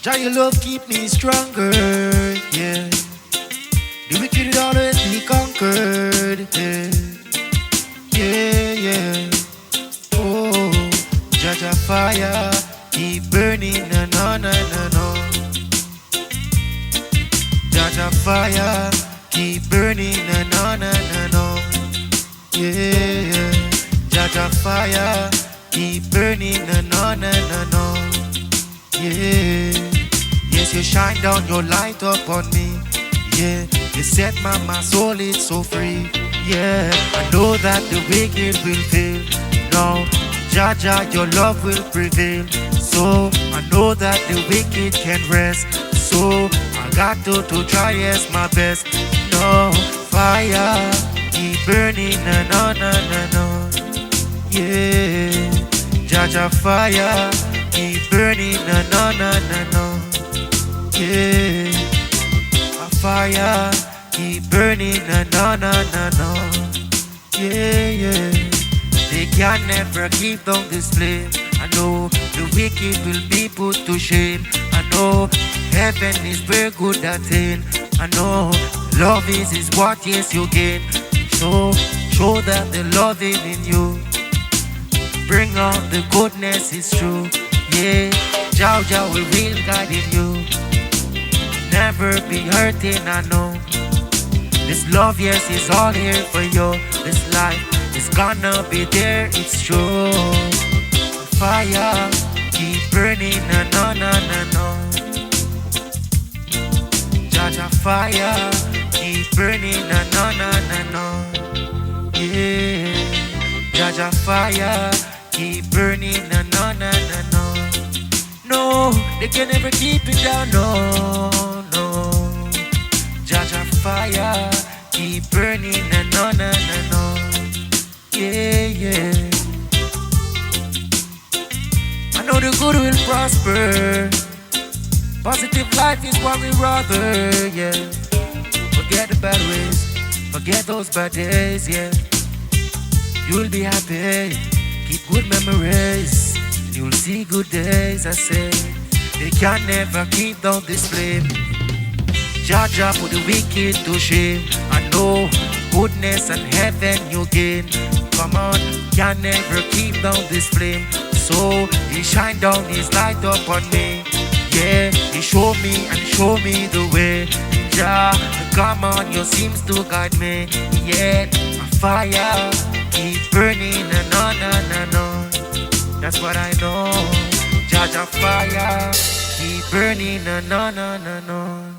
Jah, your love keep me stronger, yeah. The wicked will always be conquered, yeah. Yeah, yeah. Oh, Jah Jah fire keep burning, no, no, no, no, no. Jah Jah fire keep burning, no, no, no, no, no. Yeah, yeah. Jah Jah fire keep burning, no, no, no, no, no. Yeah. Yes, you shine down your light upon me. Yeah, you set my soul, it's so free. Yeah, I know that the wicked will fail. No, Jah Jah, your love will prevail. So I know that the wicked can rest. So I got to try as my best. No, fire keep burning, no, no, no, no, no. Yeah, Jah Jah fire keep burning, no, no, no, no, no. Yeah, my fire keep burning, no, no, no, no, no. Yeah, yeah. They can never keep down this flame. I know the wicked will be put to shame. I know heaven is where good attain. I know love is what yes you gain. So show that the love is in you. Bring out the goodness is true. Yeah, Jah Jah will guide in you. Never be hurting, I know. This love, yes, is all here for you. This life is gonna be there, it's true. Fire keep burning, no, no, no, no, no. Jah Jah fire keep burning, no, no, no, no, no. Yeah, Jah Jah fire keep burning, no, no, no, no, no. No, they can never keep it down, no, no. Jah Jah fire keep burning, no, no, no, no, no. Yeah, yeah. I know the good will prosper. Positive life is what we rather, yeah. Forget the bad ways, forget those bad days, yeah. You'll be happy, keep good memories, and you'll see good days, I say. They can never keep down this flame. Jah Jah put the wicked to shame. I know goodness and heaven you gain. Come on, can never keep down this flame. So he shine down his light upon me. Yeah, he show me and show me the way. Jah, come on, you seems to guide me. Yeah, my fire keep burning, no, no, no, no. That's what I know. Jah Jah fire keep burning, no, no, no, no, no.